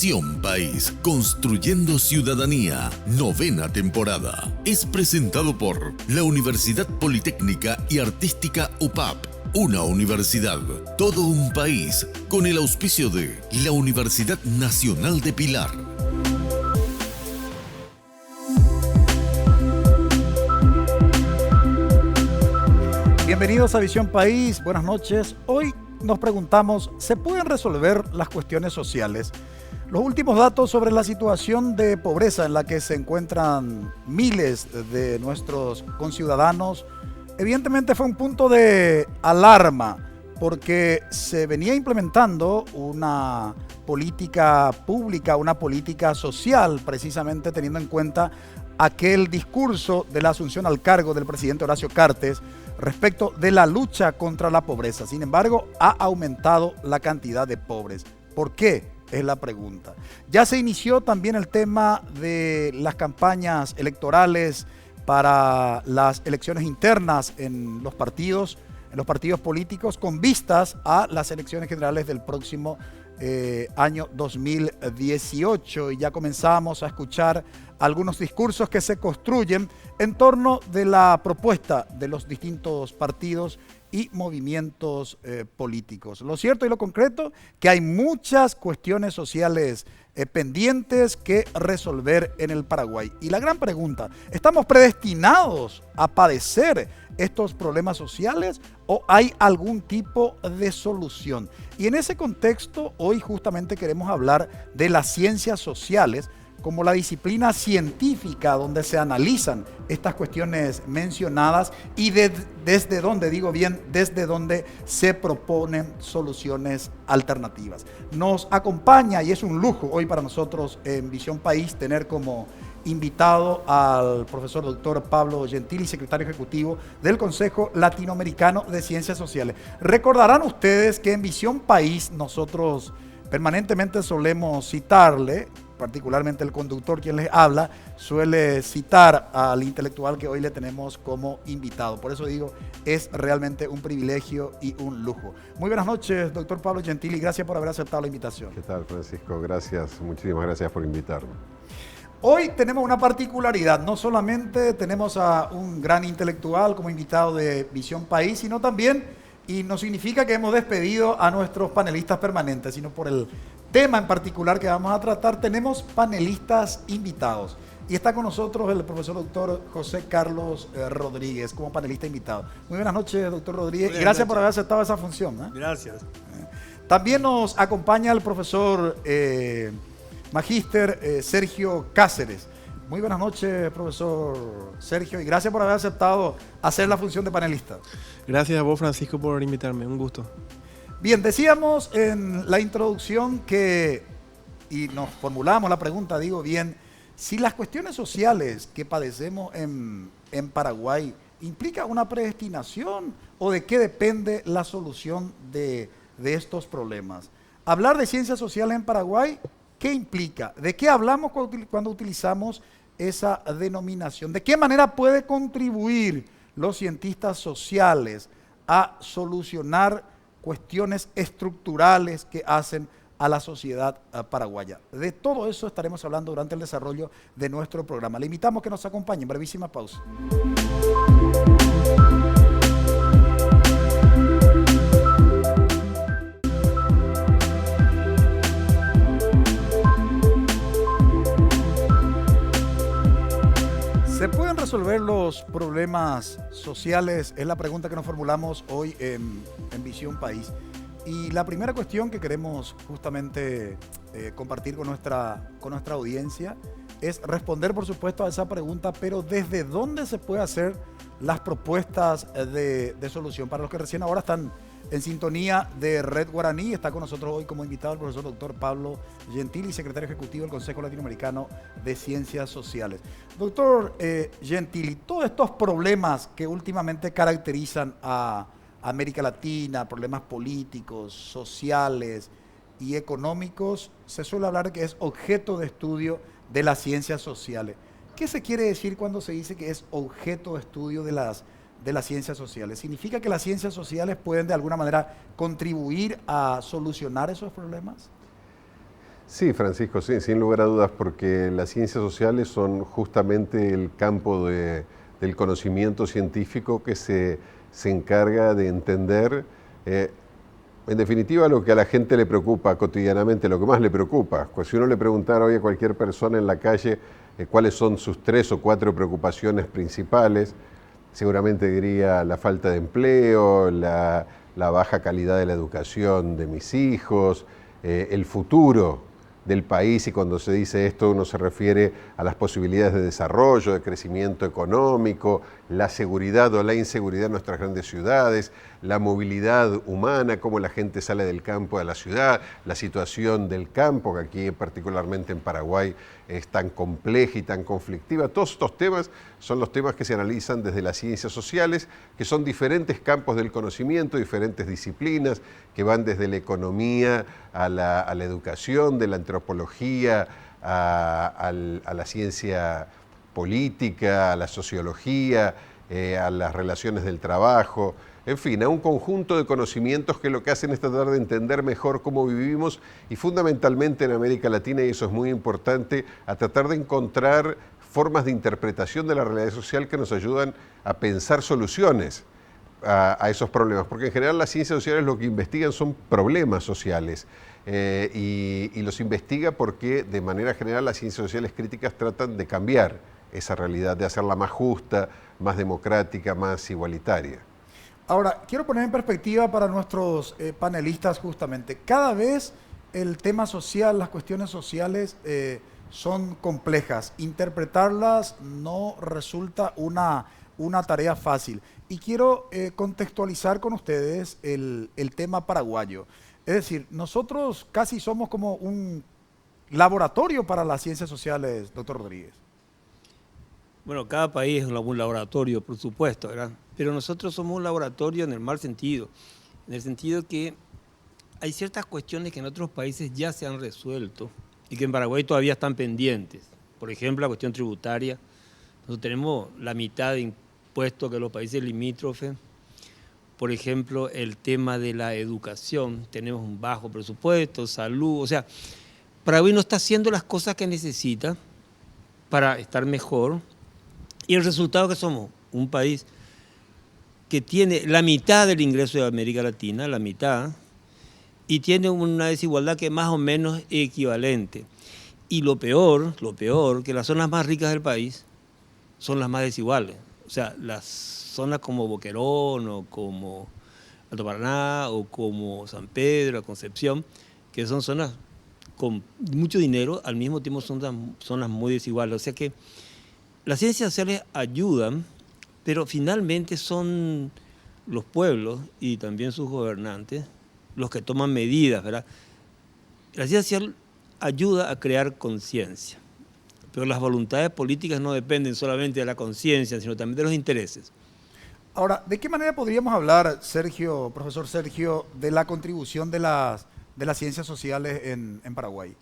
Visión País, construyendo ciudadanía, 9ª temporada. Es presentado por la Universidad Politécnica y Artística UPAP. Una universidad, todo un país, con el auspicio de la Universidad Nacional de Pilar. Bienvenidos a Visión País, buenas noches. Hoy nos preguntamos, ¿se pueden resolver las cuestiones sociales? Los últimos datos sobre la situación de pobreza en la que se encuentran miles de nuestros conciudadanos, evidentemente fue un punto de alarma porque se venía implementando una política pública, una política social, precisamente teniendo en cuenta aquel discurso de la asunción al cargo del presidente Horacio Cartes respecto de la lucha contra la pobreza. Sin embargo, ha aumentado la cantidad de pobres. ¿Por qué? Es la pregunta. Ya se inició también el tema de las campañas electorales para las elecciones internas en los partidos políticos con vistas a las elecciones generales del próximo año 2018, y ya comenzamos a escuchar algunos discursos que se construyen en torno de la propuesta de los distintos partidos y movimientos políticos. Lo cierto y lo concreto, que hay muchas cuestiones sociales pendientes que resolver en el Paraguay. Y la gran pregunta, ¿estamos predestinados a padecer estos problemas sociales o hay algún tipo de solución? Y en ese contexto, hoy justamente queremos hablar de las ciencias sociales como la disciplina científica donde se analizan estas cuestiones mencionadas y desde donde se proponen soluciones alternativas. Nos acompaña, y es un lujo hoy para nosotros en Visión País tener como invitado al profesor doctor Pablo Gentili, secretario ejecutivo del Consejo Latinoamericano de Ciencias Sociales. Recordarán ustedes que en Visión País nosotros permanentemente solemos citarle, particularmente el conductor quien les habla, suele citar al intelectual que hoy le tenemos como invitado. Por eso digo, es realmente un privilegio y un lujo. Muy buenas noches, doctor Pablo Gentili, gracias por haber aceptado la invitación. ¿Qué tal, Francisco? Gracias, muchísimas gracias por invitarme. Hoy tenemos una particularidad, no solamente tenemos a un gran intelectual como invitado de Visión País, sino también, y no significa que hemos despedido a nuestros panelistas permanentes, sino por el tema en particular que vamos a tratar, tenemos panelistas invitados. Y está con nosotros el profesor doctor José Carlos Rodríguez como panelista invitado. Muy buenas noches, doctor Rodríguez, y gracias por haber aceptado esa función. Gracias. También nos acompaña el profesor magíster Sergio Cáceres. Muy buenas noches, profesor Sergio, y gracias por haber aceptado hacer la función de panelista. Gracias a vos, Francisco, por invitarme, un gusto. Bien, decíamos en la introducción y nos formulamos la pregunta, si las cuestiones sociales que padecemos en Paraguay implica una predestinación o de qué depende la solución de estos problemas. Hablar de ciencias sociales en Paraguay, ¿qué implica? ¿De qué hablamos cuando utilizamos esa denominación? ¿De qué manera puede contribuir los cientistas sociales a solucionar cuestiones estructurales que hacen a la sociedad paraguaya? De todo eso estaremos hablando durante el desarrollo de nuestro programa. Le invitamos que nos acompañe. Brevísima pausa. ¿Se pueden resolver los problemas sociales? Es la pregunta que nos formulamos hoy en Visión País. Y la primera cuestión que queremos justamente compartir con nuestra audiencia es responder, por supuesto, a esa pregunta, pero ¿desde dónde se puede hacer las propuestas de solución? Para los que recién ahora están en sintonía de Red Guaraní, está con nosotros hoy como invitado el profesor doctor Pablo Gentili, secretario ejecutivo del Consejo Latinoamericano de Ciencias Sociales. Doctor Gentili, todos estos problemas que últimamente caracterizan a América Latina, problemas políticos, sociales y económicos, se suele hablar que es objeto de estudio de las ciencias sociales. ¿Qué se quiere decir cuando se dice que es objeto de estudio de las ciencias sociales? ¿Significa que las ciencias sociales pueden de alguna manera contribuir a solucionar esos problemas? Sí, Francisco, sí, sin lugar a dudas, porque las ciencias sociales son justamente el campo del conocimiento científico que se encarga de entender, en definitiva, lo que a la gente le preocupa cotidianamente, lo que más le preocupa. Pues si uno le preguntara hoy a cualquier persona en la calle cuáles son sus 3 o 4 preocupaciones principales, seguramente diría la falta de empleo, la baja calidad de la educación de mis hijos, el futuro del país, y cuando se dice esto uno se refiere a las posibilidades de desarrollo, de crecimiento económico, la seguridad o la inseguridad en nuestras grandes ciudades, la movilidad humana, cómo la gente sale del campo a la ciudad, la situación del campo, que aquí particularmente en Paraguay es tan compleja y tan conflictiva. Todos estos temas son los temas que se analizan desde las ciencias sociales, que son diferentes campos del conocimiento, diferentes disciplinas, que van desde la economía a la educación, de la antropología a la ciencia política, a la sociología, a las relaciones del trabajo, en fin, a un conjunto de conocimientos que lo que hacen es tratar de entender mejor cómo vivimos y fundamentalmente en América Latina, y eso es muy importante, a tratar de encontrar formas de interpretación de la realidad social que nos ayudan a pensar soluciones a esos problemas, porque en general las ciencias sociales lo que investigan son problemas sociales y los investiga porque de manera general las ciencias sociales críticas tratan de cambiar esa realidad, de hacerla más justa, más democrática, más igualitaria. Ahora, quiero poner en perspectiva para nuestros panelistas justamente, cada vez el tema social, las cuestiones sociales son complejas, interpretarlas no resulta una tarea fácil. Y quiero contextualizar con ustedes el tema paraguayo. Es decir, nosotros casi somos como un laboratorio para las ciencias sociales, doctor Rodríguez. Bueno, cada país es un laboratorio, por supuesto, ¿verdad? Pero nosotros somos un laboratorio en el mal sentido, en el sentido que hay ciertas cuestiones que en otros países ya se han resuelto y que en Paraguay todavía están pendientes. Por ejemplo, la cuestión tributaria. Nosotros tenemos la mitad de impuestos que los países limítrofes. Por ejemplo, el tema de la educación, tenemos un bajo presupuesto, salud, o sea, Paraguay no está haciendo las cosas que necesita para estar mejor. Y el resultado es que somos un país que tiene la mitad del ingreso de América Latina, la mitad, y tiene una desigualdad que es más o menos equivalente. Y lo peor, que las zonas más ricas del país son las más desiguales. O sea, las zonas como Boquerón o como Alto Paraná o como San Pedro, Concepción, que son zonas con mucho dinero, al mismo tiempo son zonas muy desiguales. O sea que las ciencias sociales ayudan, pero finalmente son los pueblos y también sus gobernantes los que toman medidas, ¿verdad? La ciencia social ayuda a crear conciencia, pero las voluntades políticas no dependen solamente de la conciencia, sino también de los intereses. Ahora, ¿de qué manera podríamos hablar, Sergio, profesor Sergio, de la contribución de las ciencias sociales en Paraguay?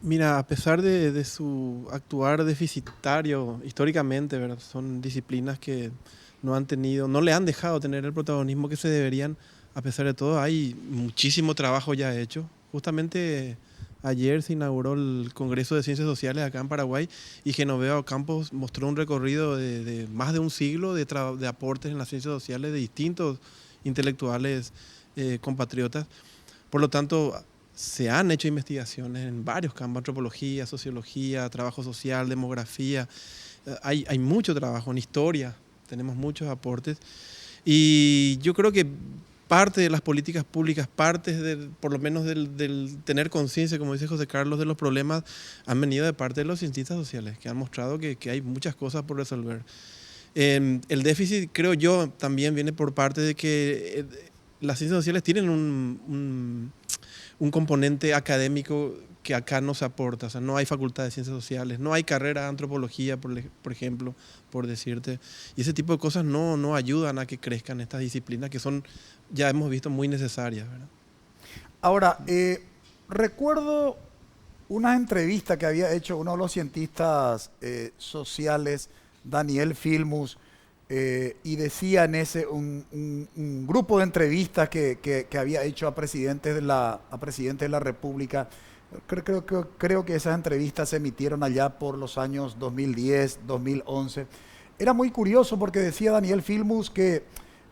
Mira, a pesar de su actuar deficitario históricamente, ¿verdad? Son disciplinas que no le han dejado tener el protagonismo que se deberían. A pesar de todo, hay muchísimo trabajo ya hecho. Justamente ayer se inauguró el Congreso de Ciencias Sociales acá en Paraguay y Genoveva Campos mostró un recorrido de más de un siglo de aportes en las ciencias sociales de distintos intelectuales compatriotas. Por lo tanto, se han hecho investigaciones en varios campos: antropología, sociología, trabajo social, demografía. Hay mucho trabajo en historia, tenemos muchos aportes. Y yo creo que parte de las políticas públicas, por lo menos del tener conciencia, como dice José Carlos, de los problemas, han venido de parte de los cientistas sociales, que han mostrado que hay muchas cosas por resolver. El déficit, creo yo, también viene por parte de que las ciencias sociales tienen un componente académico que acá no se aporta. O sea, no hay facultad de ciencias sociales, no hay carrera de antropología, por ejemplo, por decirte. Y ese tipo de cosas no ayudan a que crezcan estas disciplinas que son, ya hemos visto, muy necesarias, ¿verdad? Ahora, recuerdo una entrevista que había hecho uno de los cientistas sociales, Daniel Filmus, y decía en ese un grupo de entrevistas que había hecho a presidentes de la República. Creo que esas entrevistas se emitieron allá por los años 2010, 2011. Era muy curioso porque decía Daniel Filmus que,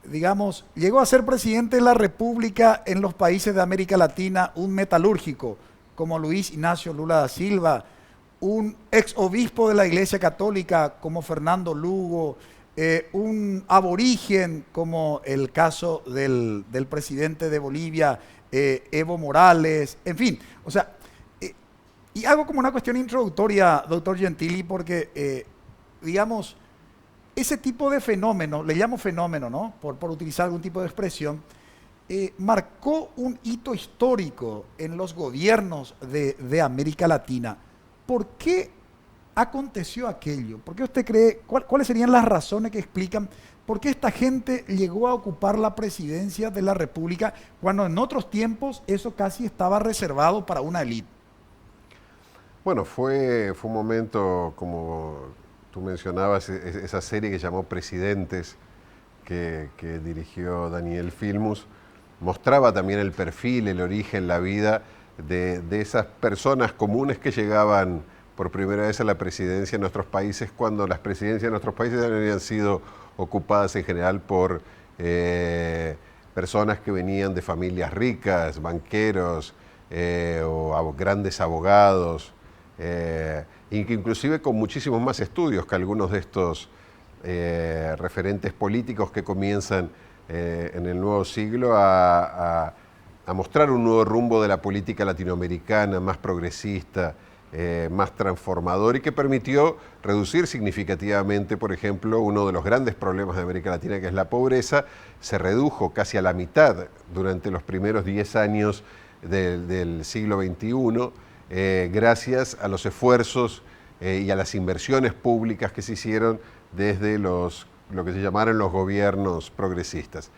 digamos, llegó a ser presidente de la República en los países de América Latina un metalúrgico como Luis Ignacio Lula da Silva, un ex obispo de la Iglesia Católica como Fernando Lugo, un aborigen como el caso del presidente de Bolivia, Evo Morales, en fin, o sea, y hago como una cuestión introductoria, doctor Gentili, porque, digamos, ese tipo de fenómeno, le llamo fenómeno, ¿no? Por utilizar algún tipo de expresión, marcó un hito histórico en los gobiernos de América Latina. ¿Por qué aconteció aquello? ¿Por qué usted cree, cuáles serían las razones que explican por qué esta gente llegó a ocupar la presidencia de la República cuando en otros tiempos eso casi estaba reservado para una élite? Bueno, fue un momento, como tú mencionabas, esa serie que llamó Presidentes, que dirigió Daniel Filmus, mostraba también el perfil, el origen, la vida de esas personas comunes que llegaban por primera vez a la presidencia en nuestros países, cuando las presidencias de nuestros países habían sido ocupadas en general por personas que venían de familias ricas, banqueros o grandes abogados, y que inclusive con muchísimos más estudios que algunos de estos referentes políticos que comienzan en el nuevo siglo a mostrar un nuevo rumbo de la política latinoamericana, más progresista, más transformador, y que permitió reducir significativamente, por ejemplo, uno de los grandes problemas de América Latina, que es la pobreza. Se redujo casi a la mitad durante los primeros 10 años del siglo XXI, gracias a los esfuerzos y a las inversiones públicas que se hicieron desde lo que se llamaron los gobiernos progresistas.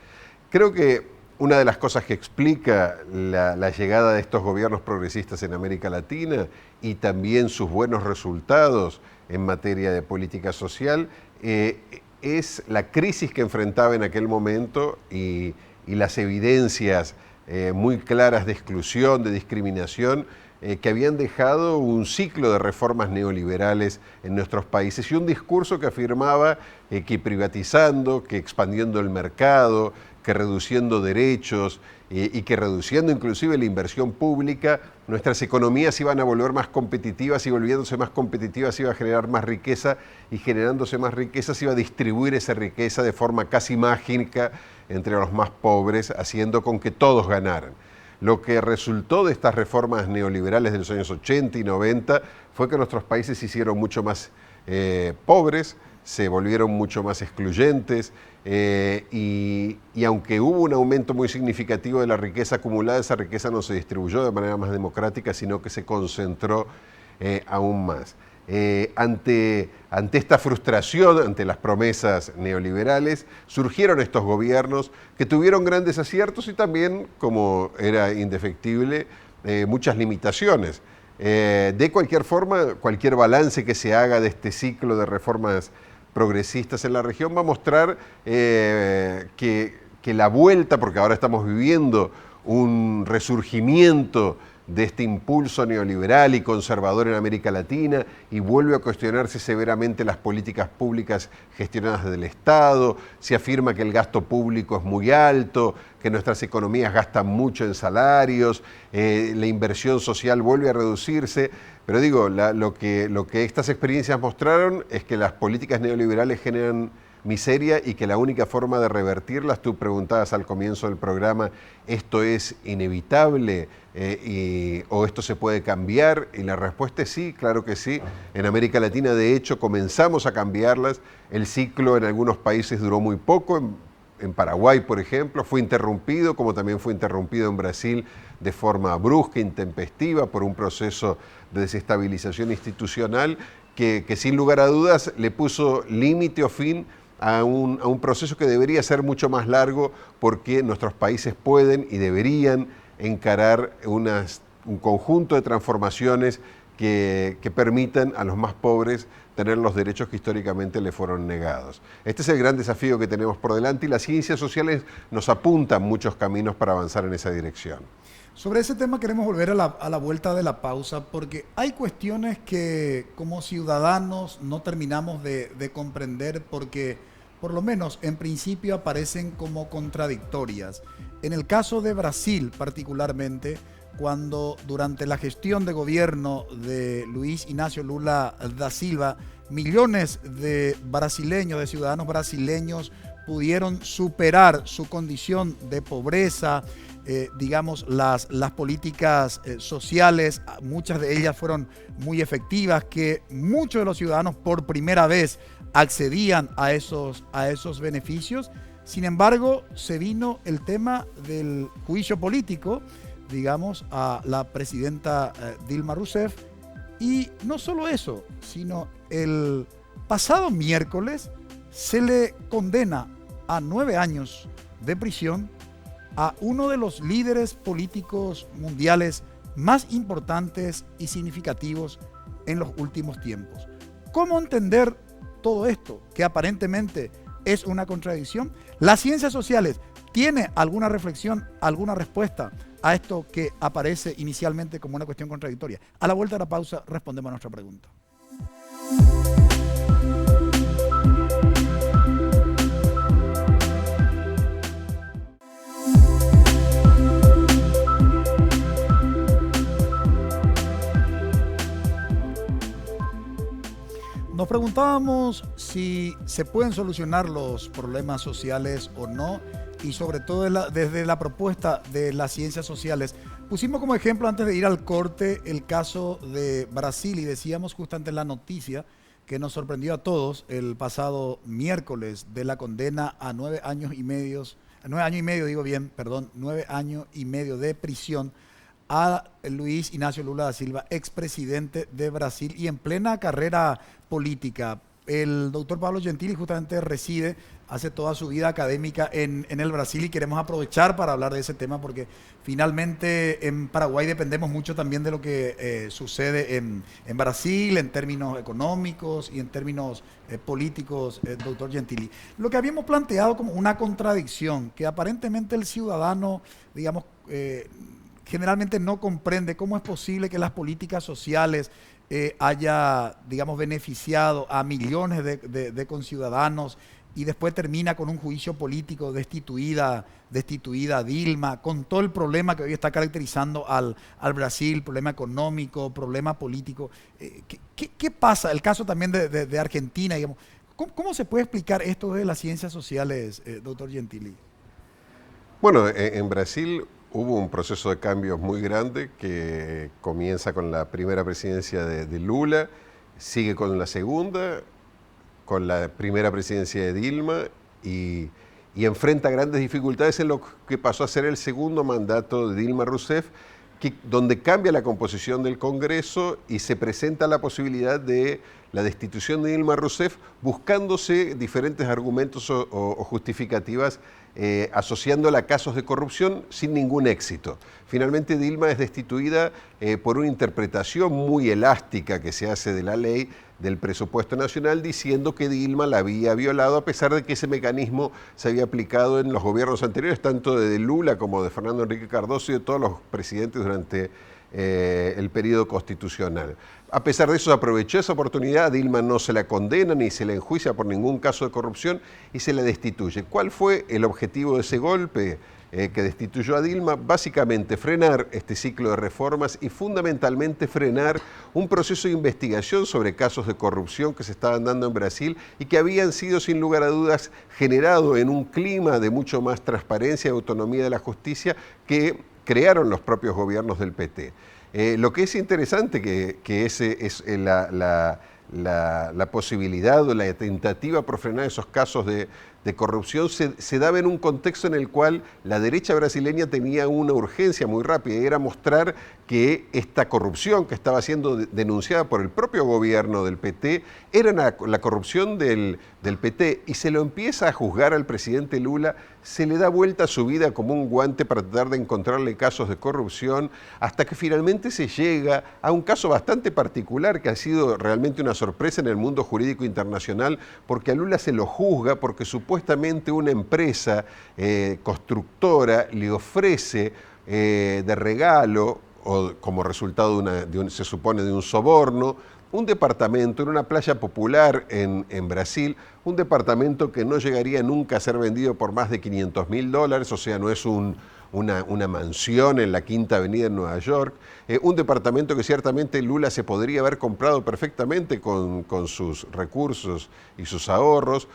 Creo que una de las cosas que explica la llegada de estos gobiernos progresistas en América Latina y también sus buenos resultados en materia de política social es la crisis que enfrentaba en aquel momento y las evidencias muy claras de exclusión, de discriminación, que habían dejado un ciclo de reformas neoliberales en nuestros países y un discurso que afirmaba que privatizando, que expandiendo el mercado, que reduciendo derechos y que reduciendo inclusive la inversión pública, nuestras economías iban a volver más competitivas, y volviéndose más competitivas iba a generar más riqueza, y generándose más riqueza se iba a distribuir esa riqueza de forma casi mágica entre los más pobres, haciendo con que todos ganaran. Lo que resultó de estas reformas neoliberales de los años 80 y 90 fue que nuestros países se hicieron mucho más pobres, se volvieron mucho más excluyentes, y aunque hubo un aumento muy significativo de la riqueza acumulada, esa riqueza no se distribuyó de manera más democrática, sino que se concentró aún más. Ante esta frustración, ante las promesas neoliberales, surgieron estos gobiernos que tuvieron grandes aciertos y también, como era indefectible, muchas limitaciones. De cualquier forma, cualquier balance que se haga de este ciclo de reformas progresistas en la región va a mostrar que la vuelta, porque ahora estamos viviendo un resurgimiento de este impulso neoliberal y conservador en América Latina, y vuelve a cuestionarse severamente las políticas públicas gestionadas desde el Estado. Se afirma que el gasto público es muy alto, que nuestras economías gastan mucho en salarios, la inversión social vuelve a reducirse. Pero digo, lo que estas experiencias mostraron es que las políticas neoliberales generan miseria y que la única forma de revertirlas, tú preguntabas al comienzo del programa, ¿esto es inevitable o esto se puede cambiar? Y la respuesta es sí, claro que sí. En América Latina, de hecho, comenzamos a cambiarlas. El ciclo en algunos países duró muy poco. En Paraguay, por ejemplo, fue interrumpido, como también fue interrumpido en Brasil de forma brusca, intempestiva, por un proceso de desestabilización institucional que sin lugar a dudas le puso límite o fin a un proceso que debería ser mucho más largo, porque nuestros países pueden y deberían encarar un conjunto de transformaciones que permitan a los más pobres tener los derechos que históricamente le fueron negados. Este es el gran desafío que tenemos por delante y las ciencias sociales nos apuntan muchos caminos para avanzar en esa dirección. Sobre ese tema queremos volver a la vuelta de la pausa, porque hay cuestiones que como ciudadanos no terminamos de comprender, porque por lo menos en principio aparecen como contradictorias. En el caso de Brasil particularmente, cuando durante la gestión de gobierno de Luis Inácio Lula da Silva, millones de brasileños, de ciudadanos brasileños, pudieron superar su condición de pobreza, digamos, las políticas sociales, muchas de ellas fueron muy efectivas, que muchos de los ciudadanos por primera vez accedían a esos beneficios. Sin embargo, se vino el tema del juicio político, digamos, a la presidenta Dilma Rousseff, y no solo eso, sino el pasado miércoles se le condena a 9 años de prisión a uno de los líderes políticos mundiales más importantes y significativos en los últimos tiempos. ¿Cómo entender todo esto, que aparentemente es una contradicción? ¿Las ciencias sociales tiene alguna reflexión, alguna respuesta a esto que aparece inicialmente como una cuestión contradictoria? A la vuelta de la pausa respondemos a nuestra pregunta. Nos preguntábamos si se pueden solucionar los problemas sociales o no, y sobre todo desde la propuesta de las ciencias sociales. Pusimos como ejemplo, antes de ir al corte, el caso de Brasil, y decíamos justamente en la noticia que nos sorprendió a todos el pasado miércoles de la condena a 9 años y medio, 9 años y medio de prisión a Luis Inácio Lula da Silva, expresidente de Brasil y en plena carrera política. El doctor Pablo Gentili justamente reside, hace toda su vida académica en el Brasil, y queremos aprovechar para hablar de ese tema porque finalmente en Paraguay dependemos mucho también de lo que sucede en Brasil en términos económicos y en términos políticos, doctor Gentili. Lo que habíamos planteado como una contradicción, que aparentemente el ciudadano, digamos, generalmente no comprende cómo es posible que las políticas sociales haya, digamos, beneficiado a millones de conciudadanos y después termina con un juicio político, destituida Dilma, con todo el problema que hoy está caracterizando al Brasil, problema económico, problema político. ¿Qué pasa? El caso también de Argentina, digamos. ¿Cómo se puede explicar esto de las ciencias sociales, doctor Gentili? Bueno, en Brasil hubo un proceso de cambios muy grande que comienza con la primera presidencia de Lula, sigue con la segunda, con la primera presidencia de Dilma y enfrenta grandes dificultades en lo que pasó a ser el segundo mandato de Dilma Rousseff, donde cambia la composición del Congreso y se presenta la posibilidad de la destitución de Dilma Rousseff, buscándose diferentes argumentos o justificativas asociándola a casos de corrupción sin ningún éxito. Finalmente Dilma es destituida por una interpretación muy elástica que se hace de la ley del presupuesto nacional, diciendo que Dilma la había violado, a pesar de que ese mecanismo se había aplicado en los gobiernos anteriores, tanto de Lula como de Fernando Henrique Cardoso y de todos los presidentes durante el periodo constitucional. A pesar de eso, se aprovechó esa oportunidad, Dilma no se la condena ni se la enjuicia por ningún caso de corrupción y se la destituye. ¿Cuál fue el objetivo de ese golpe que destituyó a Dilma? Básicamente frenar este ciclo de reformas y fundamentalmente frenar un proceso de investigación sobre casos de corrupción que se estaban dando en Brasil y que habían sido sin lugar a dudas generado en un clima de mucho más transparencia y autonomía de la justicia que crearon los propios gobiernos del PT. Lo que es interesante que ese es la posibilidad o la tentativa por frenar esos casos de corrupción se daba en un contexto en el cual la derecha brasileña tenía una urgencia muy rápida, y era mostrar que esta corrupción que estaba siendo denunciada por el propio gobierno del PT era la corrupción del PT, y se lo empieza a juzgar al presidente Lula se le da vuelta a su vida como un guante para tratar de encontrarle casos de corrupción, hasta que finalmente se llega a un caso bastante particular que ha sido realmente una sorpresa en el mundo jurídico internacional, porque a Lula se lo juzga porque supuestamente una empresa constructora le ofrece de regalo o como resultado se supone de un soborno, un departamento en una playa popular en Brasil, un departamento que no llegaría nunca a ser vendido por más de $500.000, o sea, no es una mansión en la Quinta Avenida en Nueva York, un departamento que ciertamente Lula se podría haber comprado perfectamente con sus recursos y sus ahorros,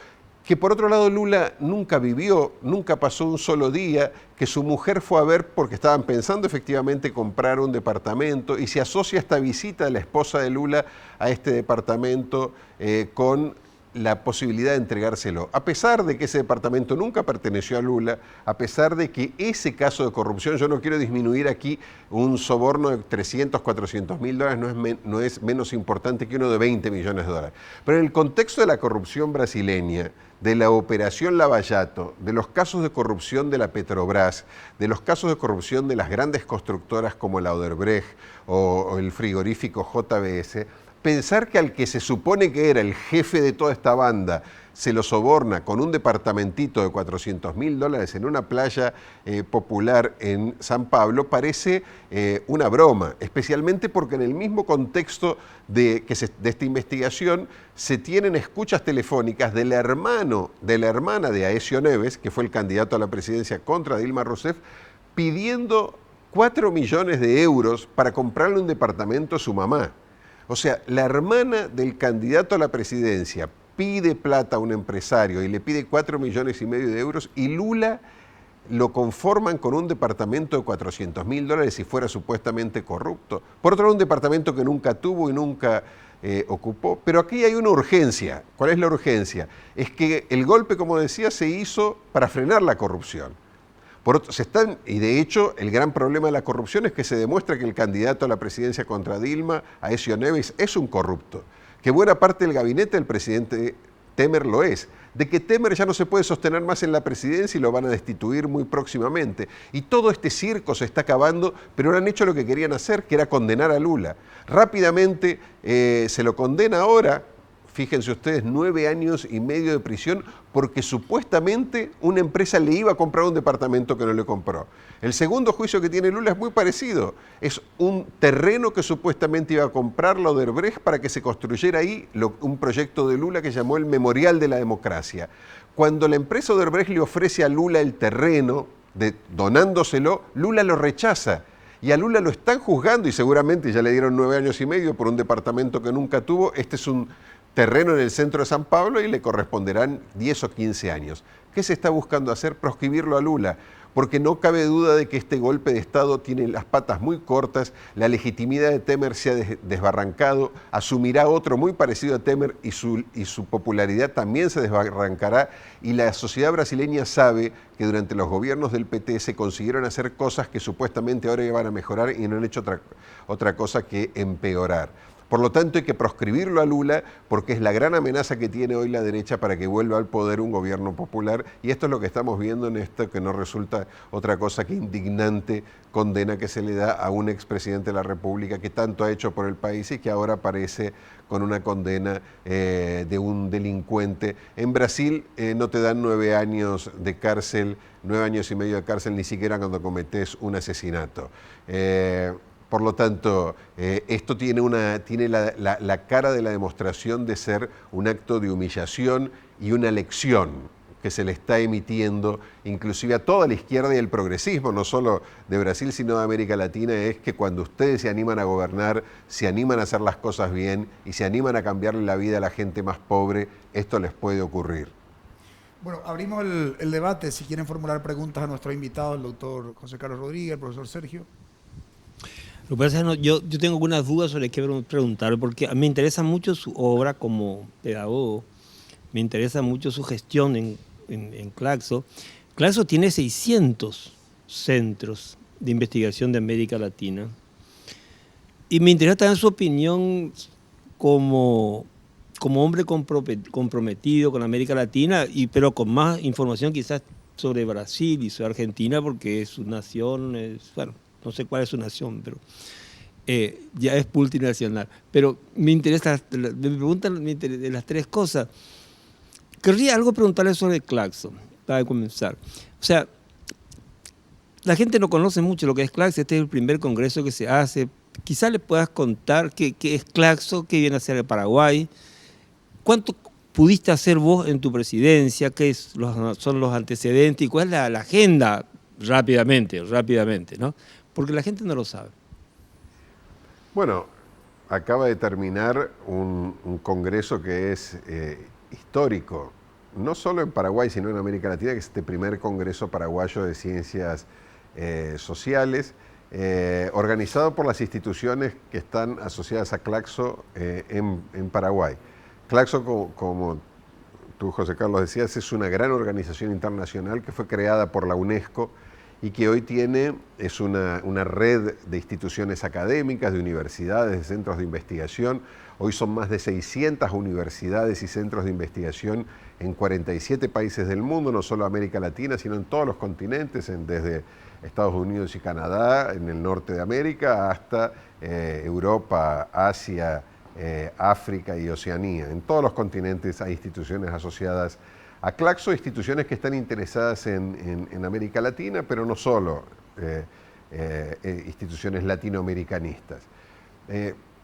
que por otro lado Lula nunca vivió, nunca pasó un solo día, que su mujer fue a ver porque estaban pensando efectivamente comprar un departamento, y se asocia esta visita de la esposa de Lula a este departamento con la posibilidad de entregárselo. A pesar de que ese departamento nunca perteneció a Lula, a pesar de que ese caso de corrupción, yo no quiero disminuir aquí, un soborno de 300, 400 mil dólares no es menos importante que uno de 20 millones de dólares. Pero en el contexto de la corrupción brasileña, de la operación Lavallato, de los casos de corrupción de la Petrobras, de los casos de corrupción de las grandes constructoras como la Odebrecht o el frigorífico JBS, pensar que al que se supone que era el jefe de toda esta banda se lo soborna con un departamentito de 400 mil dólares en una playa popular en San Pablo parece una broma, especialmente porque en el mismo contexto de esta investigación se tienen escuchas telefónicas del hermano, de la hermana de Aécio Neves, que fue el candidato a la presidencia contra Dilma Rousseff, pidiendo 4 millones de euros para comprarle un departamento a su mamá. O sea, la hermana del candidato a la presidencia pide plata a un empresario y le pide 4,5 millones de euros, y Lula lo conforman con un departamento de 400 mil dólares si fuera supuestamente corrupto. Por otro lado, un departamento que nunca tuvo y nunca ocupó. Pero aquí hay una urgencia. ¿Cuál es la urgencia? Es que el golpe, como decía, se hizo para frenar la corrupción. Y de hecho, el gran problema de la corrupción es que se demuestra que el candidato a la presidencia contra Dilma, Aécio Neves, es un corrupto, que buena parte del gabinete del presidente Temer lo es, de que Temer ya no se puede sostener más en la presidencia y lo van a destituir muy próximamente. Y todo este circo se está acabando, pero ahora han hecho lo que querían hacer, que era condenar a Lula. Rápidamente se lo condena ahora. Fíjense ustedes, 9 años y medio de prisión porque supuestamente una empresa le iba a comprar un departamento que no le compró. El segundo juicio que tiene Lula es muy parecido. Es un terreno que supuestamente iba a comprar la Odebrecht para que se construyera ahí un proyecto de Lula que llamó el Memorial de la Democracia. Cuando la empresa Odebrecht le ofrece a Lula el terreno, donándoselo, Lula lo rechaza. Y a Lula lo están juzgando y seguramente ya le dieron 9 años y medio por un departamento que nunca tuvo. Este es un terreno en el centro de San Pablo y le corresponderán 10 o 15 años. ¿Qué se está buscando hacer? Proscribirlo a Lula, porque no cabe duda de que este golpe de Estado tiene las patas muy cortas, la legitimidad de Temer se ha desbarrancado, asumirá otro muy parecido a Temer y su popularidad también se desbarrancará, y la sociedad brasileña sabe que durante los gobiernos del PT se consiguieron hacer cosas que supuestamente ahora iban a mejorar y no han hecho otra cosa que empeorar. Por lo tanto, hay que proscribirlo a Lula porque es la gran amenaza que tiene hoy la derecha para que vuelva al poder un gobierno popular, y esto es lo que estamos viendo en esto, que no resulta otra cosa que indignante condena que se le da a un expresidente de la República que tanto ha hecho por el país y que ahora aparece con una condena de un delincuente. En Brasil no te dan 9 años de cárcel, 9 años y medio de cárcel, ni siquiera cuando cometes un asesinato. Por lo tanto, esto tiene la cara de la demostración de ser un acto de humillación y una lección que se le está emitiendo inclusive a toda la izquierda y el progresismo, no solo de Brasil, sino de América Latina, es que cuando ustedes se animan a gobernar, se animan a hacer las cosas bien y se animan a cambiarle la vida a la gente más pobre, esto les puede ocurrir. Bueno, abrimos el debate. Si quieren formular preguntas a nuestro invitado, el doctor José Carlos Rodríguez, el profesor Sergio. Lo que pasa es que yo tengo algunas dudas sobre qué preguntar, porque me interesa mucho su obra como pedagogo, me interesa mucho su gestión en Claxo. Claxo tiene 600 centros de investigación de América Latina, y me interesa también su opinión como hombre comprometido con América Latina, pero con más información quizás sobre Brasil y sobre Argentina porque su nación, bueno, no sé cuál es su nación, pero ya es multinacional. Pero me interesa, me preguntan de las tres cosas. Querría algo preguntarle sobre Claxo, para comenzar. O sea, la gente no conoce mucho lo que es Claxo, este es el primer congreso que se hace. Quizás le puedas contar qué es Claxo, qué viene a hacer el Paraguay, cuánto pudiste hacer vos en tu presidencia, qué son los antecedentes y cuál es la agenda rápidamente, ¿no? Porque la gente no lo sabe. Bueno, acaba de terminar un congreso que es histórico, no solo en Paraguay, sino en América Latina, que es este primer congreso paraguayo de ciencias sociales, organizado por las instituciones que están asociadas a Claxo en Paraguay. Claxo, como tú, José Carlos, decías, es una gran organización internacional que fue creada por la UNESCO y que hoy es una red de instituciones académicas, de universidades, de centros de investigación. Hoy son más de 600 universidades y centros de investigación en 47 países del mundo, no solo América Latina, sino en todos los continentes, desde Estados Unidos y Canadá, en el norte de América, hasta Europa, Asia, África y Oceanía. En todos los continentes hay instituciones asociadas a Claxo, instituciones que están interesadas en América Latina, pero no solo instituciones latinoamericanistas.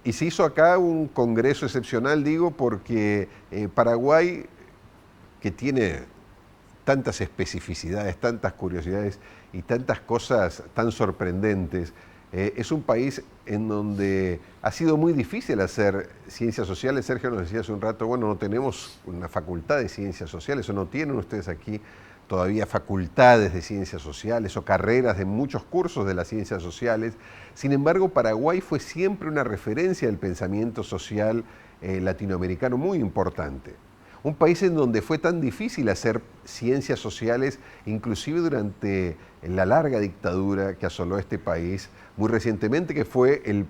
Y se hizo acá un congreso excepcional, digo, porque Paraguay, que tiene tantas especificidades, tantas curiosidades y tantas cosas tan sorprendentes, es un país en donde ha sido muy difícil hacer ciencias sociales. Sergio nos decía hace un rato, bueno, no tenemos una facultad de ciencias sociales, o no tienen ustedes aquí todavía facultades de ciencias sociales o carreras de muchos cursos de las ciencias sociales. Sin embargo, Paraguay fue siempre una referencia del pensamiento social latinoamericano muy importante. Un país en donde fue tan difícil hacer ciencias sociales, inclusive durante la larga dictadura que asoló este país muy recientemente, que fue el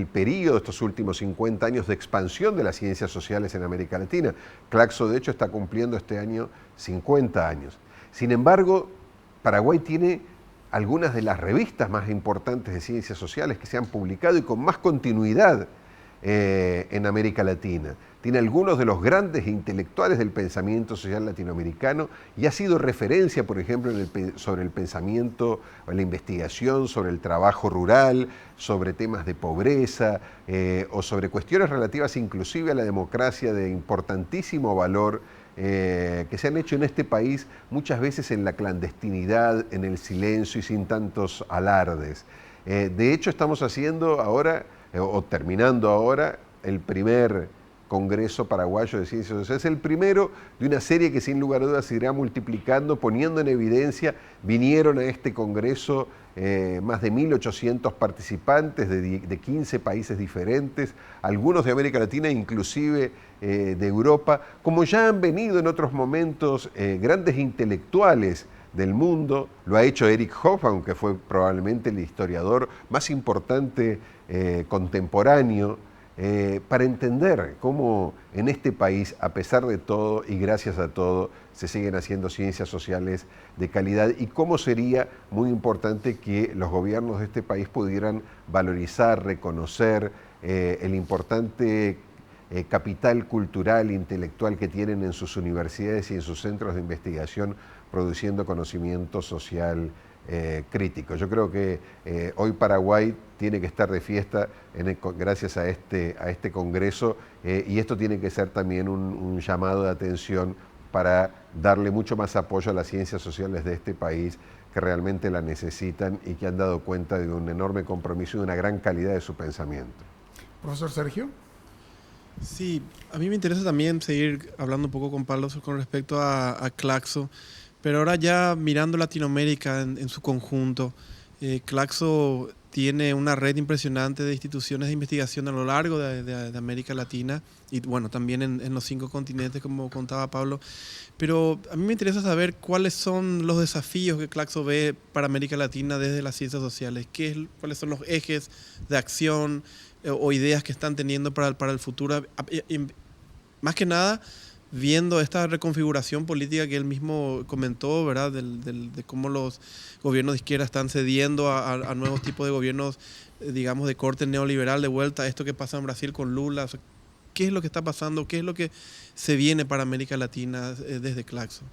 periodo de estos últimos 50 años de expansión de las ciencias sociales en América Latina. Claxo, de hecho, está cumpliendo este año 50 años. Sin embargo, Paraguay tiene algunas de las revistas más importantes de ciencias sociales que se han publicado y con más continuidad en América Latina. Tiene algunos de los grandes intelectuales del pensamiento social latinoamericano y ha sido referencia, por ejemplo, sobre el pensamiento, la investigación, sobre el trabajo rural, sobre temas de pobreza o sobre cuestiones relativas inclusive a la democracia de importantísimo valor que se han hecho en este país muchas veces en la clandestinidad, en el silencio y sin tantos alardes. De hecho, estamos haciendo ahora, o terminando ahora, el primer Congreso Paraguayo de Ciencias Sociales. Es el primero de una serie que sin lugar a dudas se irá multiplicando, poniendo en evidencia. Vinieron a este Congreso más de 1.800 participantes de 15 países diferentes, algunos de América Latina, inclusive de Europa, como ya han venido en otros momentos grandes intelectuales del mundo. Lo ha hecho Eric Hobsbawm, que fue probablemente el historiador más importante contemporáneo, para entender cómo en este país, a pesar de todo y gracias a todo, se siguen haciendo ciencias sociales de calidad y cómo sería muy importante que los gobiernos de este país pudieran valorizar, reconocer el importante capital cultural e intelectual que tienen en sus universidades y en sus centros de investigación, produciendo conocimiento social crítico. Yo creo que hoy Paraguay tiene que estar de fiesta gracias a este Congreso y esto tiene que ser también un llamado de atención para darle mucho más apoyo a las ciencias sociales de este país, que realmente la necesitan y que han dado cuenta de un enorme compromiso y de una gran calidad de su pensamiento. Profesor Sergio. Sí, a mí me interesa también seguir hablando un poco con Pablo con respecto a Claxo, pero ahora ya mirando Latinoamérica en su conjunto, Claxo tiene una red impresionante de instituciones de investigación a lo largo de América Latina y bueno, también en los 5 continentes, como contaba Pablo. Pero a mí me interesa saber cuáles son los desafíos que Claxo ve para América Latina desde las ciencias sociales, cuáles son los ejes de acción o ideas que están teniendo para el futuro. Más que nada, viendo esta reconfiguración política que él mismo comentó, ¿verdad? De cómo los gobiernos de izquierda están cediendo a nuevos tipos de gobiernos, digamos, de corte neoliberal, de vuelta a esto que pasa en Brasil con Lula. O sea, ¿qué es lo que está pasando? ¿Qué es lo que se viene para América Latina desde Claxo?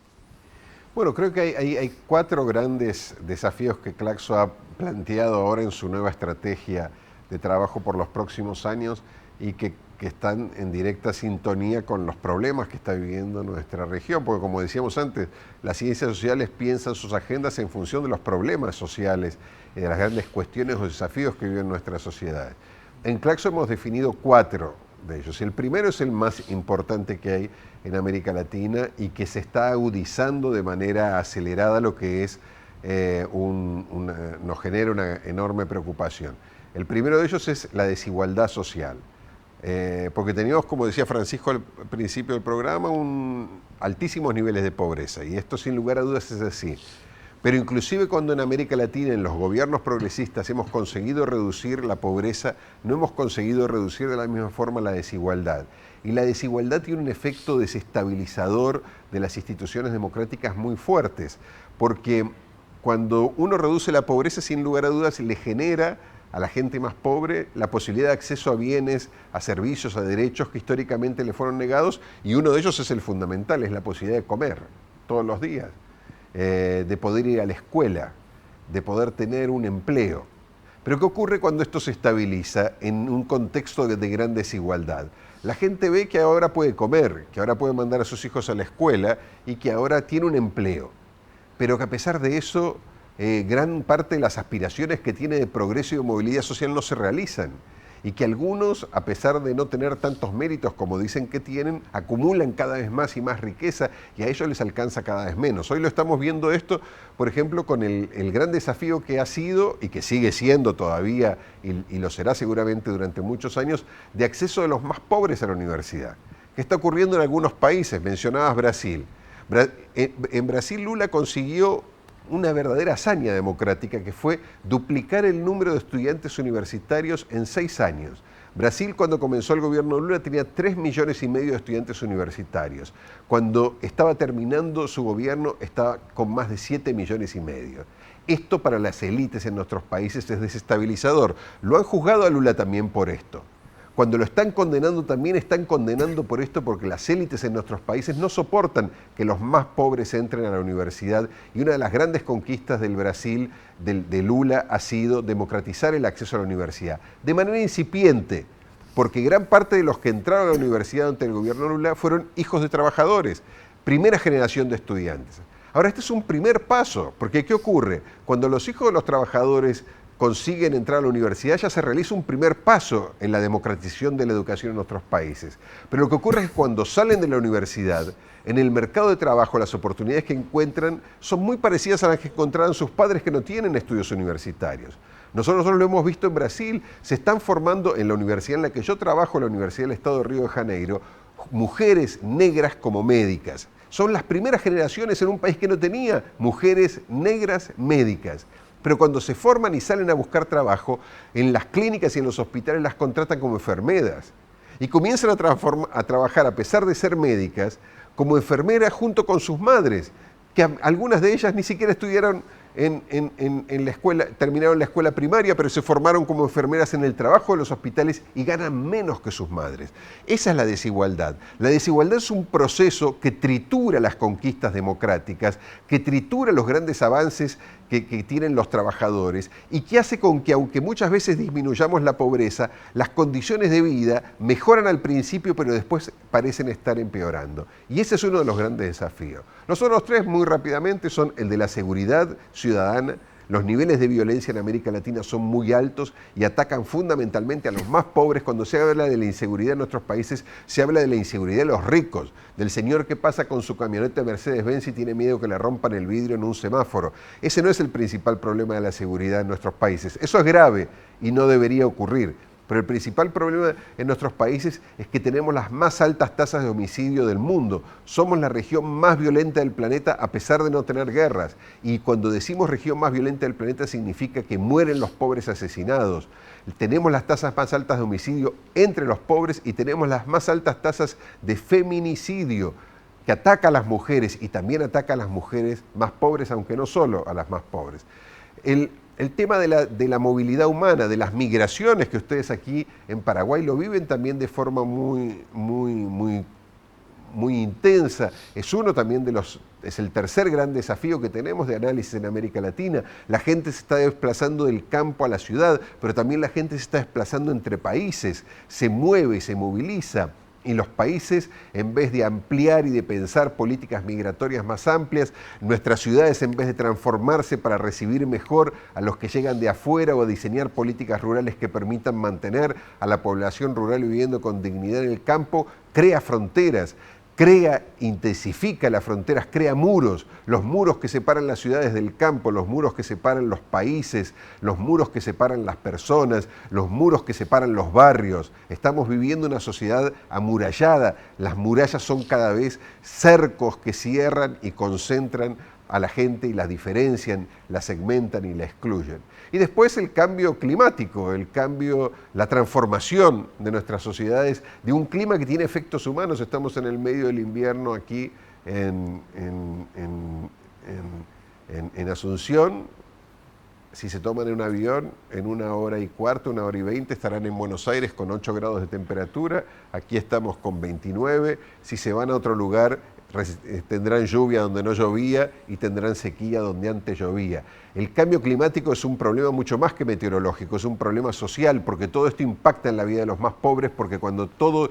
Bueno, creo que hay 4 grandes desafíos que Claxo ha planteado ahora en su nueva estrategia de trabajo por los próximos años y que están en directa sintonía con los problemas que está viviendo nuestra región, porque como decíamos antes, las ciencias sociales piensan sus agendas en función de los problemas sociales y de las grandes cuestiones o desafíos que viven nuestras sociedades. En Claxo hemos definido 4 de ellos. El primero es el más importante que hay en América Latina y que se está agudizando de manera acelerada, lo que es nos genera una enorme preocupación. El primero de ellos es la desigualdad social. Porque teníamos, como decía Francisco al principio del programa, altísimos niveles de pobreza, y esto sin lugar a dudas es así. Pero inclusive cuando en América Latina, en los gobiernos progresistas, hemos conseguido reducir la pobreza, no hemos conseguido reducir de la misma forma la desigualdad. Y la desigualdad tiene un efecto desestabilizador de las instituciones democráticas muy fuertes, porque cuando uno reduce la pobreza, sin lugar a dudas, le genera a la gente más pobre la posibilidad de acceso a bienes, a servicios, a derechos que históricamente le fueron negados, y uno de ellos es el fundamental, es la posibilidad de comer todos los días, de poder ir a la escuela, de poder tener un empleo. Pero ¿qué ocurre cuando esto se estabiliza en un contexto de gran desigualdad? La gente ve que ahora puede comer, que ahora puede mandar a sus hijos a la escuela y que ahora tiene un empleo, pero que a pesar de eso gran parte de las aspiraciones que tiene de progreso y de movilidad social no se realizan, y que algunos, a pesar de no tener tantos méritos como dicen que tienen, acumulan cada vez más y más riqueza y a ellos les alcanza cada vez menos. Hoy lo estamos viendo esto, por ejemplo, con el gran desafío que ha sido y que sigue siendo todavía y lo será seguramente durante muchos años, de acceso de los más pobres a la universidad, que está ocurriendo en algunos países. Mencionabas Brasil. En Brasil Lula consiguió una verdadera hazaña democrática, que fue duplicar el número de estudiantes universitarios en 6 años. Brasil, cuando comenzó el gobierno de Lula, tenía 3,5 millones de estudiantes universitarios. Cuando estaba terminando su gobierno, estaba con más de 7,5 millones. Esto para las élites en nuestros países es desestabilizador. Lo han juzgado a Lula también por esto. Cuando lo están condenando, también están condenando por esto, porque las élites en nuestros países no soportan que los más pobres entren a la universidad, y una de las grandes conquistas del Brasil, de Lula, ha sido democratizar el acceso a la universidad, de manera incipiente, porque gran parte de los que entraron a la universidad ante el gobierno de Lula fueron hijos de trabajadores, primera generación de estudiantes. Ahora, este es un primer paso, porque ¿qué ocurre? Cuando los hijos de los trabajadores consiguen entrar a la universidad, ya se realiza un primer paso en la democratización de la educación en nuestros países. Pero lo que ocurre es que cuando salen de la universidad, en el mercado de trabajo, las oportunidades que encuentran son muy parecidas a las que encontraron sus padres que no tienen estudios universitarios. Nosotros lo hemos visto en Brasil, se están formando en la universidad en la que yo trabajo, la Universidad del Estado de Río de Janeiro, mujeres negras como médicas. Son las primeras generaciones en un país que no tenía mujeres negras médicas. Pero cuando se forman y salen a buscar trabajo, en las clínicas y en los hospitales las contratan como enfermeras. Y comienzan a trabajar, a pesar de ser médicas, como enfermeras junto con sus madres, que algunas de ellas ni siquiera estudiaron en la escuela, terminaron la escuela primaria, pero se formaron como enfermeras en el trabajo de los hospitales y ganan menos que sus madres. Esa es la desigualdad. La desigualdad es un proceso que tritura las conquistas democráticas, que tritura los grandes avances que tienen los trabajadores, y que hace con que, aunque muchas veces disminuyamos la pobreza, las condiciones de vida mejoran al principio, pero después parecen estar empeorando. Y ese es uno de los grandes desafíos. Los otros 3, muy rápidamente, son el de la seguridad ciudadana. Los niveles de violencia en América Latina son muy altos y atacan fundamentalmente a los más pobres. Cuando se habla de la inseguridad en nuestros países, se habla de la inseguridad de los ricos, del señor que pasa con su camioneta Mercedes-Benz y tiene miedo que le rompan el vidrio en un semáforo. Ese no es el principal problema de la seguridad en nuestros países. Eso es grave y no debería ocurrir. Pero el principal problema en nuestros países es que tenemos las más altas tasas de homicidio del mundo. Somos la región más violenta del planeta a pesar de no tener guerras. Y cuando decimos región más violenta del planeta significa que mueren los pobres asesinados. Tenemos las tasas más altas de homicidio entre los pobres y tenemos las más altas tasas de feminicidio, que ataca a las mujeres y también ataca a las mujeres más pobres, aunque no solo a las más pobres. El tema de la movilidad humana, de las migraciones, que ustedes aquí en Paraguay lo viven también de forma muy intensa, es uno también es el tercer gran desafío que tenemos de análisis en América Latina. La gente se está desplazando del campo a la ciudad, pero también la gente se está desplazando entre países, se mueve, se moviliza. Y los países, en vez de ampliar y de pensar políticas migratorias más amplias, nuestras ciudades, en vez de transformarse para recibir mejor a los que llegan de afuera o diseñar políticas rurales que permitan mantener a la población rural viviendo con dignidad en el campo, crea fronteras. Intensifica las fronteras, crea muros, los muros que separan las ciudades del campo, los muros que separan los países, los muros que separan las personas, los muros que separan los barrios. Estamos viviendo una sociedad amurallada, las murallas son cada vez cercos que cierran y concentran a la gente y la diferencian, la segmentan y la excluyen. Y después el cambio climático, la transformación de nuestras sociedades, de un clima que tiene efectos humanos. Estamos en el medio del invierno aquí en Asunción. Si se toman en un avión, en 1 hora y cuarto, 1 hora y 20, estarán en Buenos Aires con 8 grados de temperatura. Aquí estamos con 29. Si se van a otro lugar, tendrán lluvia donde no llovía y tendrán sequía donde antes llovía. El cambio climático es un problema mucho más que meteorológico, es un problema social, porque todo esto impacta en la vida de los más pobres, porque cuando todo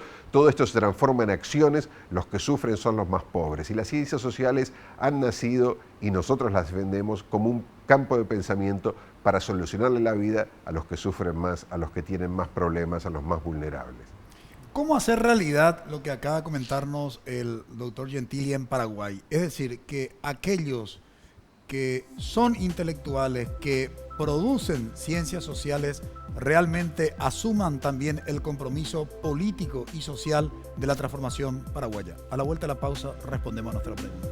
esto se transforma en acciones, los que sufren son los más pobres. Y las ciencias sociales han nacido, y nosotros las defendemos, como un campo de pensamiento para solucionarle la vida a los que sufren más, a los que tienen más problemas, a los más vulnerables. ¿Cómo hacer realidad lo que acaba de comentarnos el doctor Gentili en Paraguay? Es decir, que aquellos que son intelectuales, que producen ciencias sociales, realmente asuman también el compromiso político y social de la transformación paraguaya. A la vuelta de la pausa respondemos a nuestra pregunta.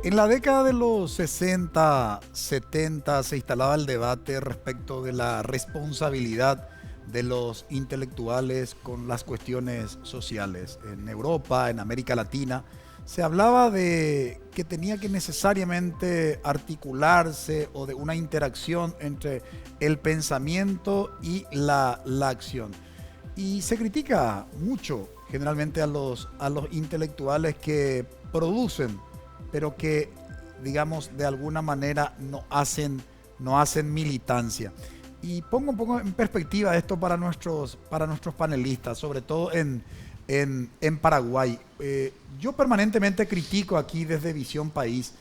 En la década de los 60, 70 se instalaba el debate respecto de la responsabilidad de los intelectuales con las cuestiones sociales. En Europa, en América Latina, se hablaba de que tenía que necesariamente articularse o de una interacción entre el pensamiento y la acción. Y se critica mucho generalmente a los intelectuales que producen, pero que, digamos, de alguna manera no hacen militancia. Y pongo un poco en perspectiva esto para nuestros panelistas, sobre todo en Paraguay. Yo permanentemente critico aquí desde Visión País,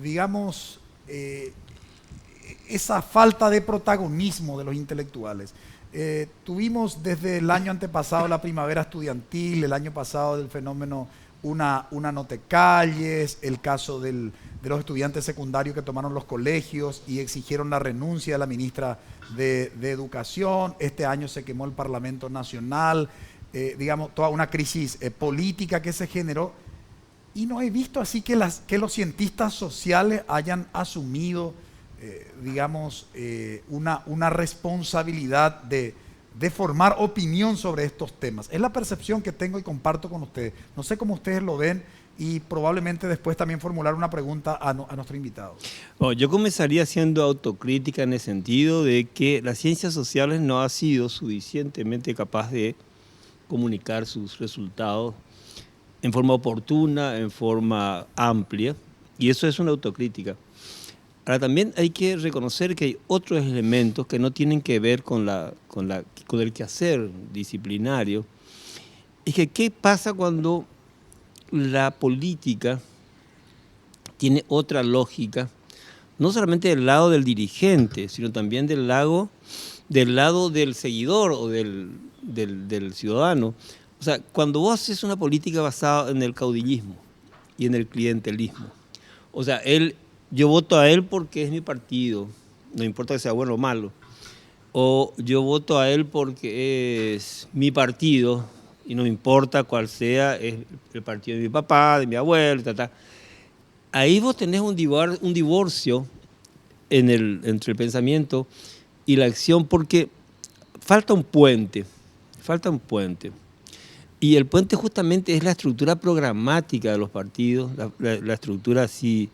digamos, esa falta de protagonismo de los intelectuales. Tuvimos desde el año antepasado la primavera estudiantil, el año pasado del fenómeno Una no te calles, el caso de los estudiantes secundarios que tomaron los colegios y exigieron la renuncia de la ministra de Educación. Este año se quemó el Parlamento Nacional, digamos, toda una crisis política que se generó. Y no he visto así que los cientistas sociales hayan asumido, digamos, una responsabilidad de formar opinión sobre estos temas. Es la percepción que tengo y comparto con ustedes. No sé cómo ustedes lo ven y probablemente después también formular una pregunta a nuestro invitado. Bueno, yo comenzaría haciendo autocrítica en el sentido de que las ciencias sociales no ha sido suficientemente capaz de comunicar sus resultados en forma oportuna, en forma amplia, y eso es una autocrítica. Ahora también hay que reconocer que hay otros elementos que no tienen que ver con el quehacer disciplinario. Es que ¿qué pasa cuando la política tiene otra lógica no solamente del lado del dirigente, sino también del lado del seguidor o del ciudadano. O sea, cuando vos haces una política basada en el caudillismo y en el clientelismo, o sea, yo voto a él porque es mi partido, no importa que sea bueno o malo, o yo voto a él porque es mi partido y no me importa cuál sea, es el partido de mi papá, de mi abuelo, Ahí vos tenés un divorcio entre el pensamiento y la acción, porque falta un puente. Y el puente justamente es la estructura programática de los partidos, la estructura así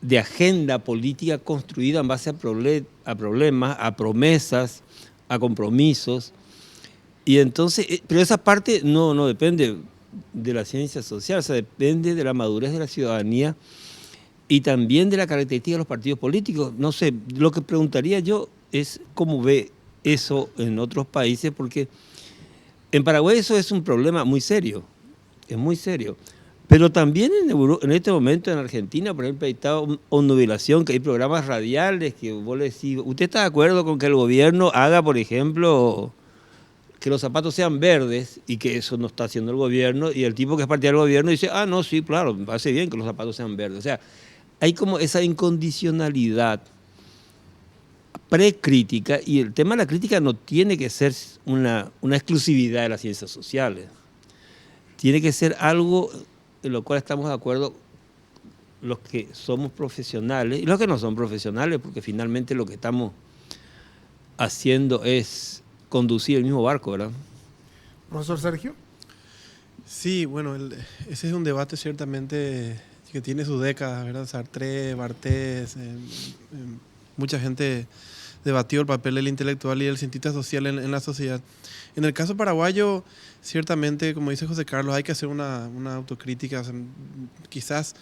de agenda política construida en base a problemas, a promesas, a compromisos. Y entonces, pero esa parte no depende de la ciencia social, o sea, depende de la madurez de la ciudadanía y también de la característica de los partidos políticos. No sé, lo que preguntaría yo es cómo ve eso en otros países, porque en Paraguay eso es un problema muy serio, es muy serio. Pero también en este momento en Argentina, por ejemplo, hay esta obnubilación, que hay programas radiales que vos le decís, ¿usted está de acuerdo con que el gobierno haga, por ejemplo, que los zapatos sean verdes, y que eso no está haciendo el gobierno, y el tipo que es partidario del gobierno dice, no, sí, claro, me parece bien que los zapatos sean verdes? O sea, hay como esa incondicionalidad precrítica, y el tema de la crítica no tiene que ser una exclusividad de las ciencias sociales. Tiene que ser algo en lo cual estamos de acuerdo los que somos profesionales y los que no son profesionales, porque finalmente lo que estamos haciendo es conducir el mismo barco, ¿verdad? Profesor Sergio. Sí, bueno, ese es un debate ciertamente que tiene sus décadas, ¿verdad? Sartre, Barthes, mucha gente debatió el papel del intelectual y del cientista social en la sociedad. En el caso paraguayo, ciertamente, como dice José Carlos, hay que hacer una autocrítica. O sea, quizás,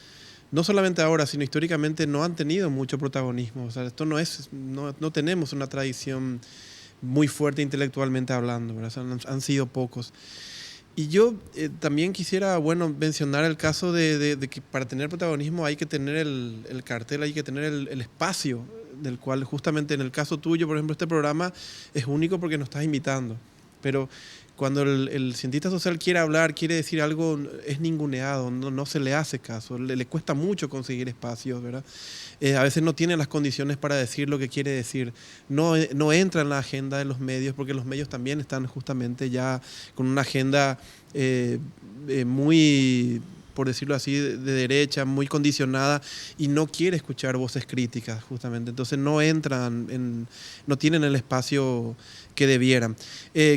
no solamente ahora, sino históricamente no han tenido mucho protagonismo. O sea, esto no tenemos una tradición muy fuerte intelectualmente hablando, ¿verdad? O sea, han sido pocos. Y yo también quisiera, mencionar el caso de que para tener protagonismo hay que tener el cartel, hay que tener el espacio, del cual justamente en el caso tuyo, por ejemplo, este programa es único porque nos estás invitando. Pero cuando el cientista social quiere hablar, quiere decir algo, es ninguneado, no se le hace caso, le cuesta mucho conseguir espacios, ¿verdad? A veces no tiene las condiciones para decir lo que quiere decir, no entra en la agenda de los medios, porque los medios también están justamente ya con una agenda muy, por decirlo así, de derecha, muy condicionada, y no quiere escuchar voces críticas, justamente. Entonces no tienen el espacio que debieran.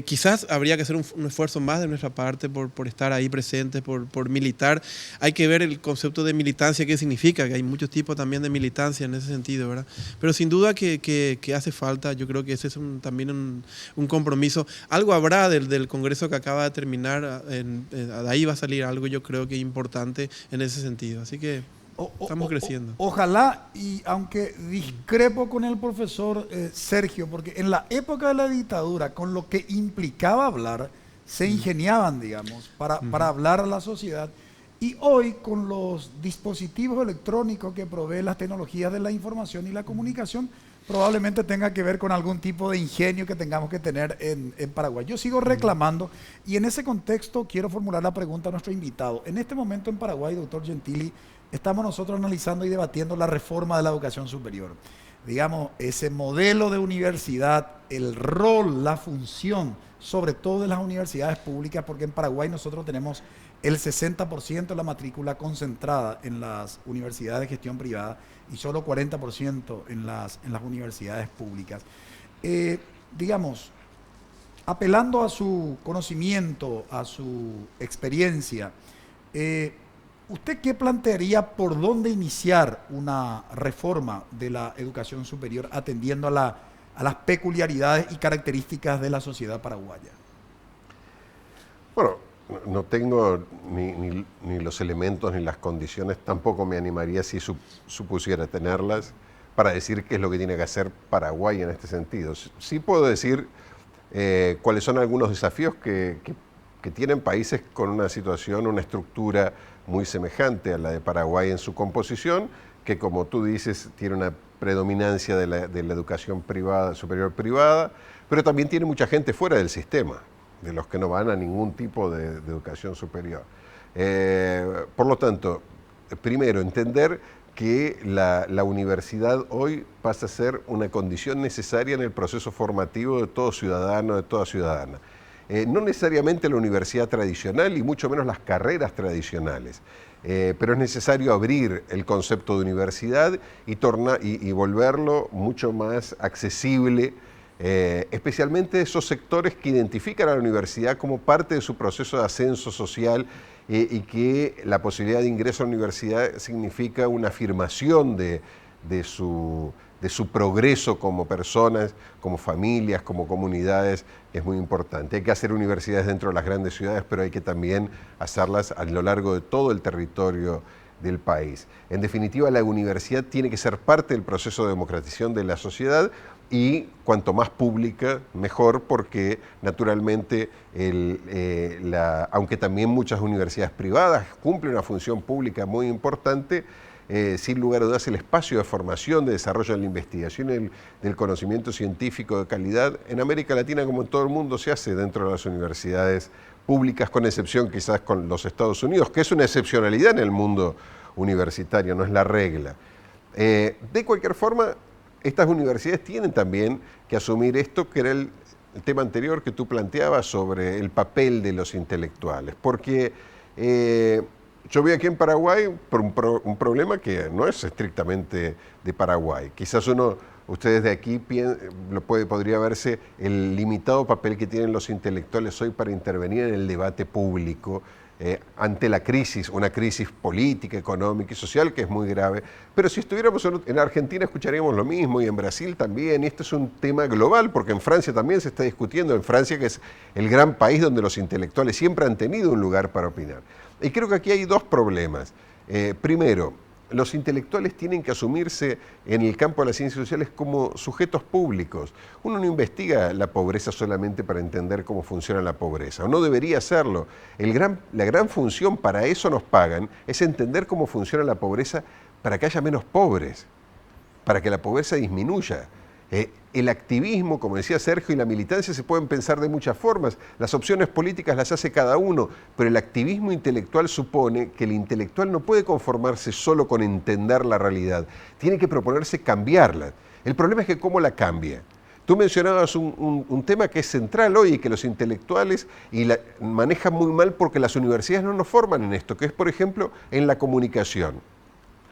Quizás habría que hacer un esfuerzo más de nuestra parte por estar ahí presentes, por militar. Hay que ver el concepto de militancia, qué significa, que hay muchos tipos también de militancia en ese sentido, ¿verdad? Pero sin duda que hace falta, yo creo que ese es también un compromiso. Algo habrá del Congreso que acaba de terminar, de ahí va a salir algo, yo creo que importante en ese sentido. Así que estamos creciendo. Ojalá, y aunque discrepo con el profesor Sergio, porque en la época de la dictadura, con lo que implicaba hablar, se ingeniaban, digamos, para hablar a la sociedad. Y hoy, con los dispositivos electrónicos que proveen las tecnologías de la información y la comunicación, probablemente tenga que ver con algún tipo de ingenio que tengamos que tener en Paraguay. Yo sigo reclamando, y en ese contexto quiero formular la pregunta a nuestro invitado. En este momento en Paraguay, doctor Gentili, estamos nosotros analizando y debatiendo la reforma de la educación superior. Digamos, ese modelo de universidad, el rol, la función, sobre todo de las universidades públicas, porque en Paraguay nosotros tenemos el 60% de la matrícula concentrada en las universidades de gestión privada y solo 40% en las universidades públicas. Digamos, apelando a su conocimiento, a su experiencia, ¿usted qué plantearía por dónde iniciar una reforma de la educación superior atendiendo a las peculiaridades y características de la sociedad paraguaya? Bueno, no tengo ni los elementos ni las condiciones, tampoco me animaría si supusiera tenerlas para decir qué es lo que tiene que hacer Paraguay en este sentido. Sí puedo decir cuáles son algunos desafíos que tienen países con una situación, una estructura muy semejante a la de Paraguay en su composición, que como tú dices, tiene una predominancia de la educación privada, superior privada, pero también tiene mucha gente fuera del sistema, de los que no van a ningún tipo de educación superior. Por lo tanto, primero, entender que la universidad hoy pasa a ser una condición necesaria en el proceso formativo de todo ciudadano, de toda ciudadana. No necesariamente la universidad tradicional y mucho menos las carreras tradicionales, pero es necesario abrir el concepto de universidad y volverlo mucho más accesible, especialmente esos sectores que identifican a la universidad como parte de su proceso de ascenso social y que la posibilidad de ingreso a la universidad significa una afirmación de su progreso como personas, como familias, como comunidades, es muy importante. Hay que hacer universidades dentro de las grandes ciudades, pero hay que también hacerlas a lo largo de todo el territorio del país. En definitiva, la universidad tiene que ser parte del proceso de democratización de la sociedad y cuanto más pública, mejor, porque naturalmente, aunque también muchas universidades privadas cumplen una función pública muy importante, sin lugar a dudas el espacio de formación, de desarrollo de la investigación, del conocimiento científico de calidad, en América Latina como en todo el mundo se hace dentro de las universidades públicas, con excepción quizás con los Estados Unidos, que es una excepcionalidad en el mundo universitario, no es la regla. De cualquier forma, estas universidades tienen también que asumir esto, que era el tema anterior que tú planteabas sobre el papel de los intelectuales, porque yo vi aquí en Paraguay por un problema que no es estrictamente de Paraguay. Quizás ustedes de aquí podría verse el limitado papel que tienen los intelectuales hoy para intervenir en el debate público ante la crisis, una crisis política, económica y social que es muy grave. Pero si estuviéramos en Argentina escucharíamos lo mismo, y en Brasil también, y esto es un tema global, porque en Francia también se está discutiendo, en Francia, que es el gran país donde los intelectuales siempre han tenido un lugar para opinar. Y creo que aquí hay dos problemas. Primero, los intelectuales tienen que asumirse en el campo de las ciencias sociales como sujetos públicos. Uno no investiga la pobreza solamente para entender cómo funciona la pobreza, o no debería hacerlo. La gran función, para eso nos pagan, es entender cómo funciona la pobreza para que haya menos pobres, para que la pobreza disminuya. El activismo, como decía Sergio, y la militancia se pueden pensar de muchas formas. Las opciones políticas las hace cada uno, pero el activismo intelectual supone que el intelectual no puede conformarse solo con entender la realidad, tiene que proponerse cambiarla. El problema es que cómo la cambia. Tú mencionabas un tema que es central hoy y que los intelectuales manejan muy mal porque las universidades no nos forman en esto, que es, por ejemplo, en la comunicación.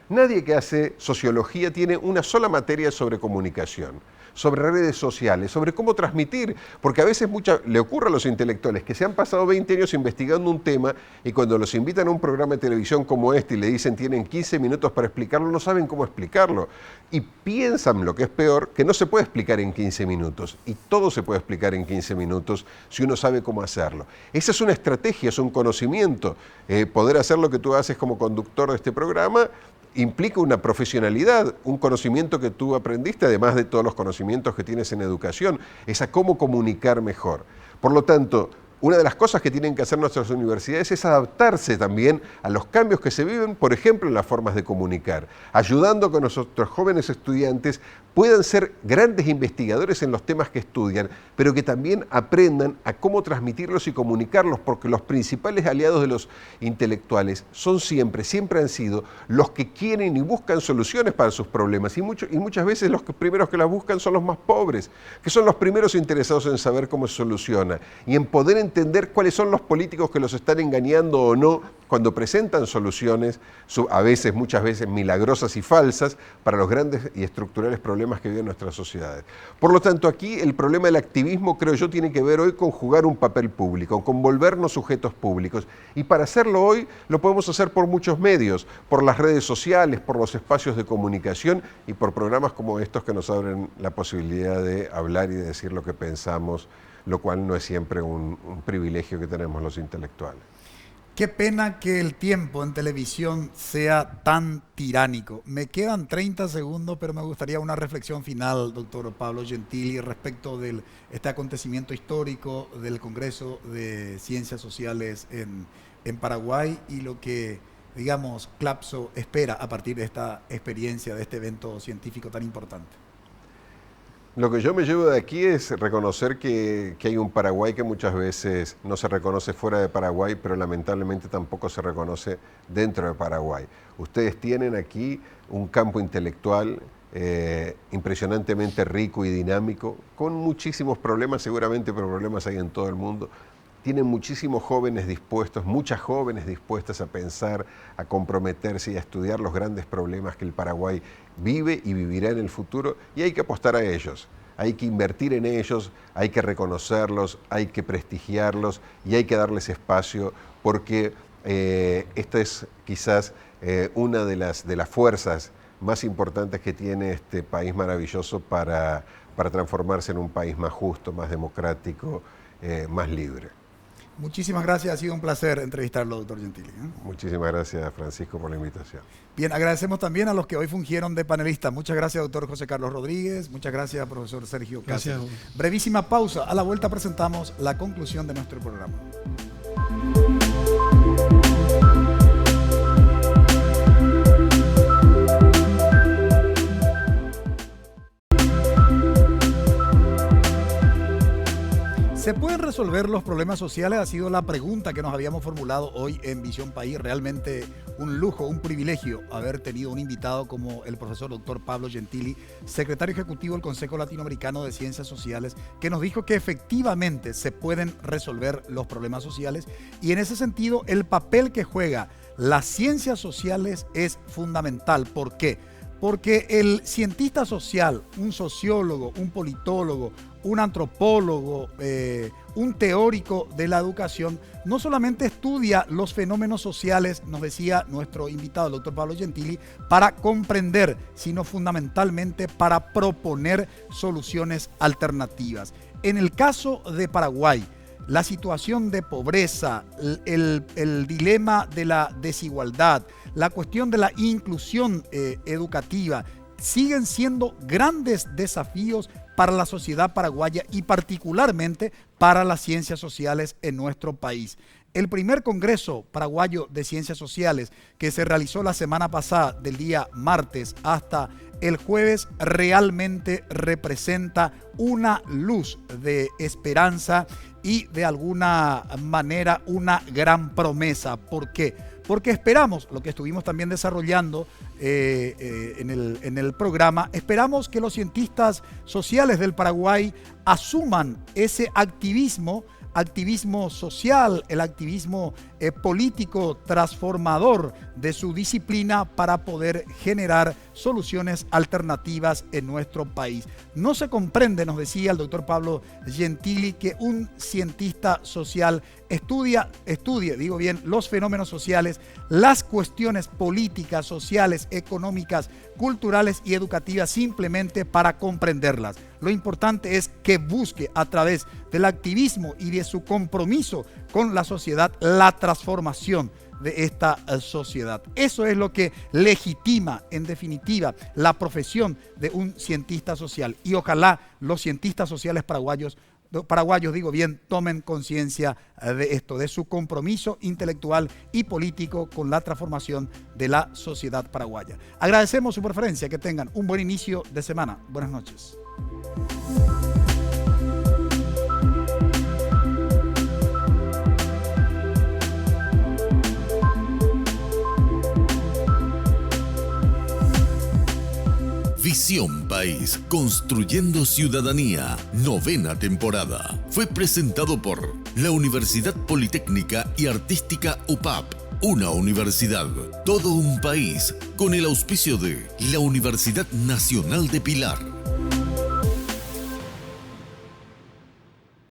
Nadie que hace sociología tiene una sola materia sobre comunicación, sobre redes sociales, sobre cómo transmitir, porque a veces le ocurre a los intelectuales que se han pasado 20 años investigando un tema y cuando los invitan a un programa de televisión como este y le dicen tienen 15 minutos para explicarlo, no saben cómo explicarlo. Y piensan, lo que es peor, que no se puede explicar en 15 minutos. Y todo se puede explicar en 15 minutos si uno sabe cómo hacerlo. Esa es una estrategia, es un conocimiento. Poder hacer lo que tú haces como conductor de este programa implica una profesionalidad, un conocimiento que tú aprendiste, además de todos los conocimientos que tienes en educación, es a cómo comunicar mejor. Por lo tanto, una de las cosas que tienen que hacer nuestras universidades es adaptarse también a los cambios que se viven, por ejemplo, en las formas de comunicar, ayudando a que nuestros jóvenes estudiantes puedan ser grandes investigadores en los temas que estudian, pero que también aprendan a cómo transmitirlos y comunicarlos, porque los principales aliados de los intelectuales son siempre han sido los que quieren y buscan soluciones para sus problemas, y muchas veces los primeros que las buscan son los más pobres, que son los primeros interesados en saber cómo se soluciona, y en poder entender cuáles son los políticos que los están engañando o no cuando presentan soluciones, muchas veces milagrosas y falsas, para los grandes y estructurales problemas que viven nuestras sociedades. Por lo tanto, aquí el problema del activismo, creo yo, tiene que ver hoy con jugar un papel público, con volvernos sujetos públicos. Y para hacerlo hoy, lo podemos hacer por muchos medios, por las redes sociales, por los espacios de comunicación y por programas como estos que nos abren la posibilidad de hablar y de decir lo que pensamos, lo cual no es siempre un privilegio que tenemos los intelectuales. Qué pena que el tiempo en televisión sea tan tiránico. Me quedan 30 segundos, pero me gustaría una reflexión final, doctor Pablo Gentili, respecto de este acontecimiento histórico del Congreso de Ciencias Sociales en Paraguay y lo que digamos, Clapso espera a partir de esta experiencia, de este evento científico tan importante? Lo que yo me llevo de aquí es reconocer que hay un Paraguay que muchas veces no se reconoce fuera de Paraguay, pero lamentablemente tampoco se reconoce dentro de Paraguay. Ustedes tienen aquí un campo intelectual impresionantemente rico y dinámico, con muchísimos problemas seguramente, pero problemas hay en todo el mundo. Tienen muchísimos jóvenes dispuestos, muchas jóvenes dispuestas a pensar, a comprometerse y a estudiar los grandes problemas que el Paraguay vive y vivirá en el futuro, y hay que apostar a ellos. Hay que invertir en ellos, hay que reconocerlos, hay que prestigiarlos y hay que darles espacio, porque esta es quizás una de las fuerzas más importantes que tiene este país maravilloso para transformarse en un país más justo, más democrático, más libre. Muchísimas gracias, ha sido un placer entrevistarlo, doctor Gentili. Muchísimas gracias, Francisco, por la invitación. Bien, agradecemos también a los que hoy fungieron de panelistas. Muchas gracias, doctor José Carlos Rodríguez. Muchas gracias, profesor Sergio Cáceres. Gracias. Brevísima pausa. A la vuelta presentamos la conclusión de nuestro programa. ¿Se pueden resolver los problemas sociales? Ha sido la pregunta que nos habíamos formulado hoy en Visión País. Realmente un lujo, un privilegio haber tenido un invitado como el profesor doctor Pablo Gentili, secretario ejecutivo del Consejo Latinoamericano de Ciencias Sociales, que nos dijo que efectivamente se pueden resolver los problemas sociales, y en ese sentido el papel que juega las ciencias sociales es fundamental. ¿Por qué? Porque el cientista social, un sociólogo, un politólogo, un antropólogo, un teórico de la educación, no solamente estudia los fenómenos sociales, nos decía nuestro invitado, el doctor Pablo Gentili, para comprender, sino fundamentalmente para proponer soluciones alternativas. En el caso de Paraguay, la situación de pobreza, el dilema de la desigualdad, la cuestión de la inclusión educativa, siguen siendo grandes desafíos para la sociedad paraguaya y particularmente para las ciencias sociales en nuestro país. El primer Congreso Paraguayo de Ciencias Sociales, que se realizó la semana pasada, del día martes hasta el jueves, realmente representa una luz de esperanza y de alguna manera una gran promesa. ¿Por qué? Porque esperamos, lo que estuvimos también desarrollando en el programa, esperamos que los cientistas sociales del Paraguay asuman ese activismo social, el activismo político transformador de su disciplina para poder generar soluciones alternativas en nuestro país. No se comprende, nos decía el doctor Pablo Gentili, que un cientista social estudie, digo bien, los fenómenos sociales, las cuestiones políticas, sociales, económicas, culturales y educativas simplemente para comprenderlas. Lo importante es que busque a través del activismo y de su compromiso con la sociedad la transformación de esta sociedad. Eso es lo que legitima, en definitiva, la profesión de un cientista social. Y ojalá los cientistas sociales paraguayos, digo bien, tomen conciencia de esto, de su compromiso intelectual y político con la transformación de la sociedad paraguaya. Agradecemos su preferencia, que tengan un buen inicio de semana. Buenas noches. Visión País, construyendo ciudadanía, 9ª temporada. Fue presentado por la Universidad Politécnica y Artística UPAP, una universidad, todo un país, con el auspicio de la Universidad Nacional de Pilar.